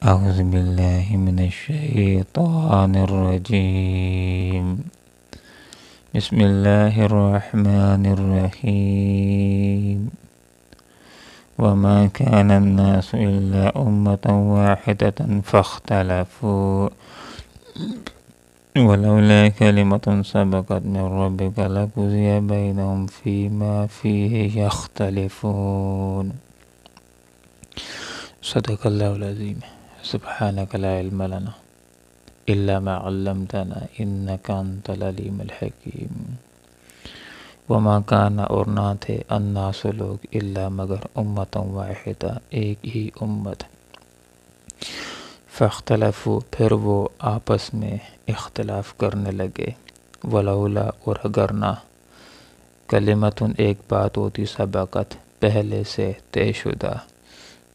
أعوذ بالله من الشيطان الرجيم. بسم الله الرحمن الرحيم. وما كان الناس إلا أمة واحدة فاختلفوا ولولا كلمة سبقت من ربك لقضي بينهم فيما فيه يختلفون. صدق الله العظيم. سبحانك لا علم لنا إلا ما علمتنا إنك أنت العليم الحكيم. وما كان اور نہ تھے الناس لوگ الا مگر امت واحدہ ایک ہی امت. فاختلفوا پھر وہ آپس میں اختلاف کرنے لگے. ولولا اور اگر نہ کلمت ایک بات ہوتی سبقت پہلے سے طے شدہ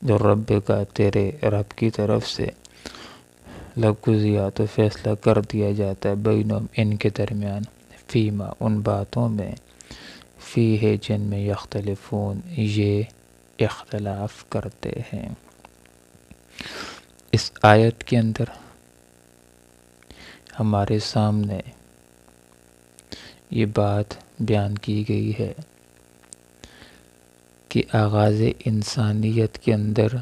جو رب کا تیرے رب کی طرف سے لقضیا تو فیصلہ کر دیا جاتا ہے بینہم ان کے درمیان فیما ان باتوں میں فی ہے جن میں یختلفون یہ اختلاف کرتے ہیں. اس آیت کے اندر ہمارے سامنے یہ بات بیان کی گئی ہے کہ آغاز انسانیت کے اندر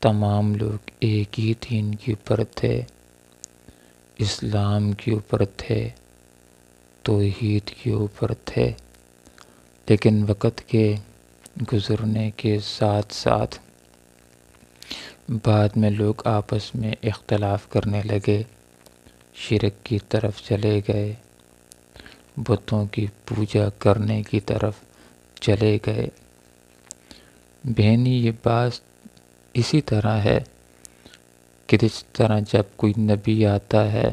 تمام لوگ ایک ہی دین کے اوپر تھے، اسلام کے اوپر تھے، توحید کے اوپر تھے. لیکن وقت کے گزرنے کے ساتھ ساتھ بعد میں لوگ آپس میں اختلاف کرنے لگے، شرک کی طرف چلے گئے، بتوں کی پوجا کرنے کی طرف چلے گئے. بہنی یہ بات اسی طرح ہے کہ جس طرح جب کوئی نبی آتا ہے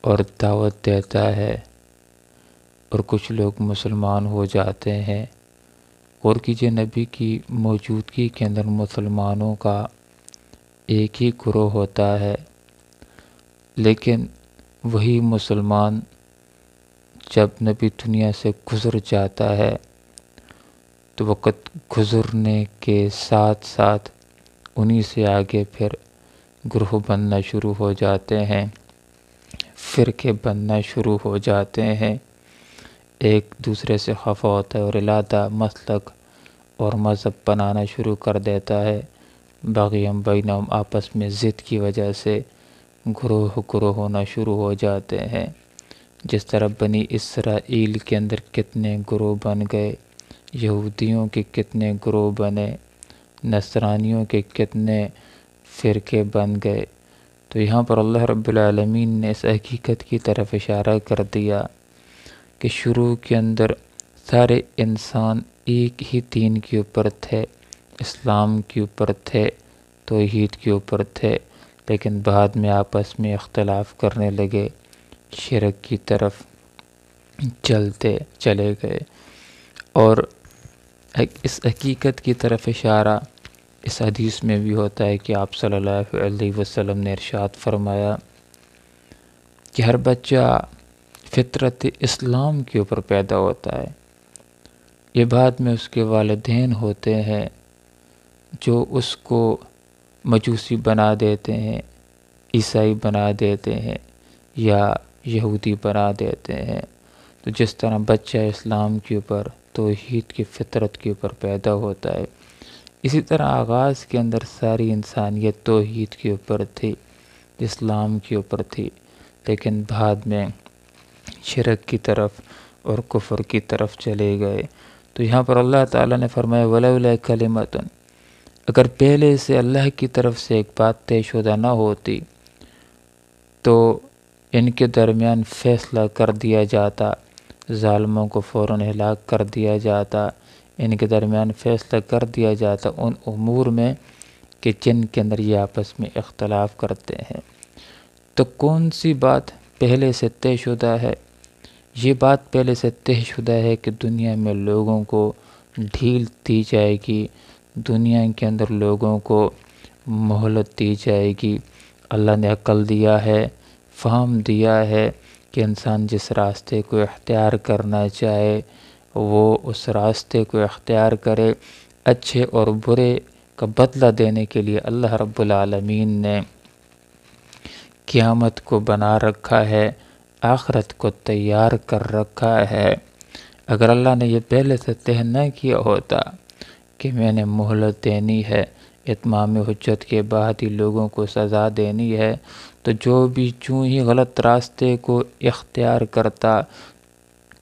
اور دعوت دیتا ہے اور کچھ لوگ مسلمان ہو جاتے ہیں اور کہ نبی کی موجودگی کے اندر مسلمانوں کا ایک ہی گروہ ہوتا ہے، لیکن وہی مسلمان جب نبی دنیا سے گزر جاتا ہے تو وقت گزرنے کے ساتھ ساتھ انہی سے آگے پھر گروہ بننا شروع ہو جاتے ہیں، فرقے بننا شروع ہو جاتے ہیں. ایک دوسرے سے خفا ہوتا ہے اور علادہ مسلک اور مذہب بنانا شروع کر دیتا ہے. بغیم بینہم آپس میں ضد کی وجہ سے گروہ ہونا شروع ہو جاتے ہیں. جس طرح بنی اسرائیل کے اندر کتنے گروہ بن گئے، یہودیوں کے کتنے گروہ بنے، نصرانیوں کے کتنے فرقے بن گئے. تو یہاں پر اللہ رب العالمین نے اس حقیقت کی طرف اشارہ کر دیا کہ شروع کے اندر سارے انسان ایک ہی دین کے اوپر تھے، اسلام کے اوپر تھے، توحید کے اوپر تھے، لیکن بعد میں آپس میں اختلاف کرنے لگے، شرک کی طرف چلتے چلے گئے. اور اس حقیقت کی طرف اشارہ اس حدیث میں بھی ہوتا ہے کہ آپ صلی اللہ علیہ وسلم نے ارشاد فرمایا کہ ہر بچہ فطرت اسلام کے اوپر پیدا ہوتا ہے، یہ بعد میں اس کے والدین ہوتے ہیں جو اس کو مجوسی بنا دیتے ہیں، عیسائی بنا دیتے ہیں یا یہودی بنا دیتے ہیں. تو جس طرح بچہ اسلام کے اوپر توحید کی فطرت کے اوپر پیدا ہوتا ہے، اسی طرح آغاز کے اندر ساری انسانیت توحید کے اوپر تھی، اسلام کے اوپر تھی، لیکن بعد میں شرک کی طرف اور کفر کی طرف چلے گئے. تو یہاں پر اللہ تعالیٰ نے فرمایا ولولا کلمۃ، اگر پہلے سے اللہ کی طرف سے ایک بات طے شدہ نہ ہوتی تو ان کے درمیان فیصلہ کر دیا جاتا، ظالموں کو فوراً ہلاک کر دیا جاتا، ان کے درمیان فیصلہ کر دیا جاتا ان امور میں کہ جن کے اندر یہ آپس میں اختلاف کرتے ہیں. تو کون سی بات پہلے سے طے شدہ ہے؟ یہ بات پہلے سے طے شدہ ہے کہ دنیا میں لوگوں کو ڈھیل دی جائے گی، دنیا کے اندر لوگوں کو مہلت دی جائے گی. اللہ نے عقل دیا ہے، فہم دیا ہے کہ انسان جس راستے کو اختیار کرنا چاہے وہ اس راستے کو اختیار کرے، اچھے اور برے کا بدلہ دینے کے لیے اللہ رب العالمین نے قیامت کو بنا رکھا ہے، آخرت کو تیار کر رکھا ہے۔ اگر اللہ نے یہ پہلے سے طے نہ کیا ہوتا کہ میں نے مہلت دینی ہے، اتمام حجت کے بعد ہی لوگوں کو سزا دینی ہے، تو جو بھی چوں ہی غلط راستے کو اختیار کرتا،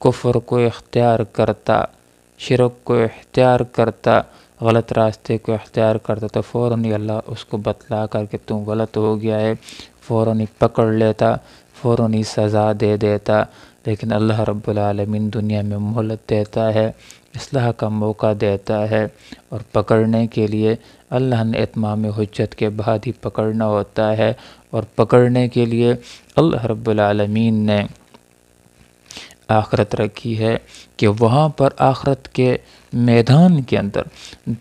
کفر کو اختیار کرتا، شرک کو اختیار کرتا، غلط راستے کو اختیار کرتا، تو فوراً ہی اللہ اس کو بتلا کر کے تم غلط ہو گیا ہے، فوراً ہی پکڑ لیتا، فوراً ہی سزا دے دیتا۔ لیکن اللہ رب العالمین دنیا میں مہلت دیتا ہے، اصلاح کا موقع دیتا ہے، اور پکڑنے کے لیے اللہ نے اتمام حجت کے بعد ہی پکڑنا ہوتا ہے، اور پکڑنے کے لیے اللہ رب العالمین نے آخرت رکھی ہے کہ وہاں پر آخرت کے میدان کے اندر،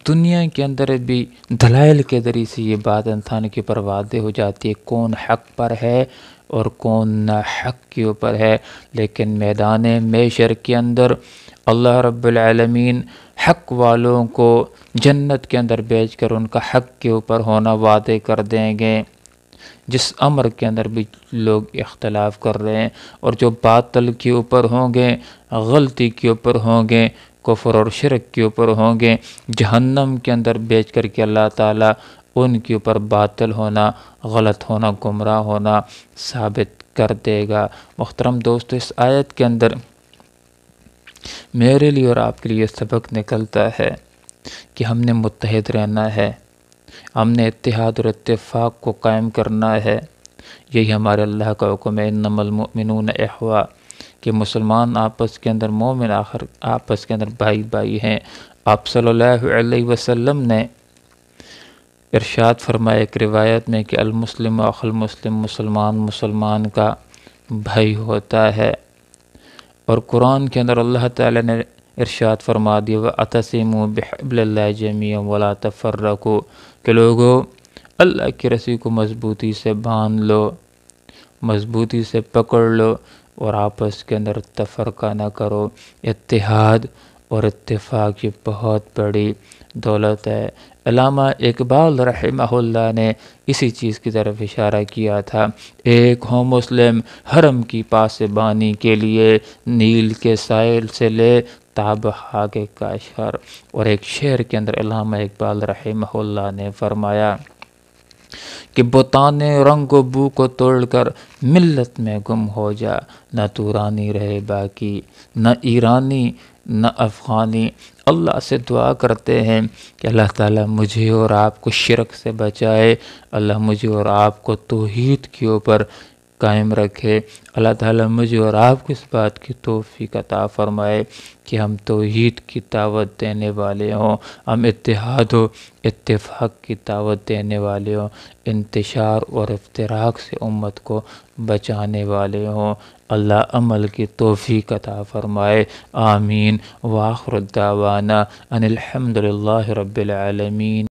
دنیا کے اندر بھی دلائل کے ذریعے سے یہ بات انسان کے اوپر واضح ہو جاتی ہے کون حق پر ہے اور کون نا حق کے اوپر ہے، لیکن میدان محشر کے اندر اللہ رب العالمین حق والوں کو جنت کے اندر بیچ کر ان کا حق کے اوپر ہونا وعدے کر دیں گے۔ جس امر کے اندر بھی لوگ اختلاف کر رہے ہیں، اور جو باطل کے اوپر ہوں گے، غلطی کے اوپر ہوں گے، کفر اور شرک کے اوپر ہوں گے، جہنم کے اندر بیچ کر کے اللہ تعالیٰ ان کے اوپر باطل ہونا، غلط ہونا، گمراہ ہونا ثابت کر دے گا۔ محترم دوستو، اس آیت کے اندر میرے لیے اور آپ کے لیے سبق نکلتا ہے کہ ہم نے متحد رہنا ہے، ہم نے اتحاد اور اتفاق کو قائم کرنا ہے۔ یہی ہمارے اللہ کا حکم ہے، انما المؤمنون اخوہ، کہ مسلمان آپس کے اندر، مومن آپس کے اندر بھائی بھائی ہیں۔ آپ صلی اللہ علیہ وسلم نے ارشاد فرمایا ایک روایت میں کہ المسلم اخو المسلم، مسلمان مسلمان کا بھائی ہوتا ہے۔ اور قرآن کے اندر اللہ تعالی نے ارشاد فرما دیا وَاعْتَصِمُوا بِحَبْلِ اللَّهِ جَمِيعًا وَلَا تَفَرَّقُوا، کہ لوگو اللہ کی رسی کو مضبوطی سے باندھ لو، مضبوطی سے پکڑ لو، اور آپس کے اندر تفرقہ نہ کرو۔ اتحاد اور اتفاق یہ بہت بڑی دولت ہے۔ علامہ اقبال رحمہ اللہ نے اسی چیز کی طرف اشارہ کیا تھا، ایک ہو مسلم حرم کی پاسبانی کے لیے، نیل کے ساحل سے لے تاب کے کاشغر۔ اور ایک شعر کے اندر علامہ اقبال رحمہ اللہ نے فرمایا کہ بتانے رنگ و بو کو توڑ کر ملت میں گم ہو جا، نہ تورانی رہے باقی، نہ ایرانی نہ افغانی۔ اللہ سے دعا کرتے ہیں کہ اللہ تعالیٰ مجھے اور آپ کو شرک سے بچائے، اللہ مجھے اور آپ کو توحید کے اوپر قائم رکھے، اللہ تعالیٰ مجھے اور آپ کو اس بات کی توفیق عطا فرمائے کہ ہم توحید کی دعوت دینے والے ہوں، ہم اتحاد و اتفاق کی دعوت دینے والے ہوں، انتشار اور افتراق سے امت کو بچانے والے ہوں۔ اللہ عمل کی توفیق عطا فرمائے، آمین۔ وآخر الدعوانا ان الحمد للہ رب العالمین۔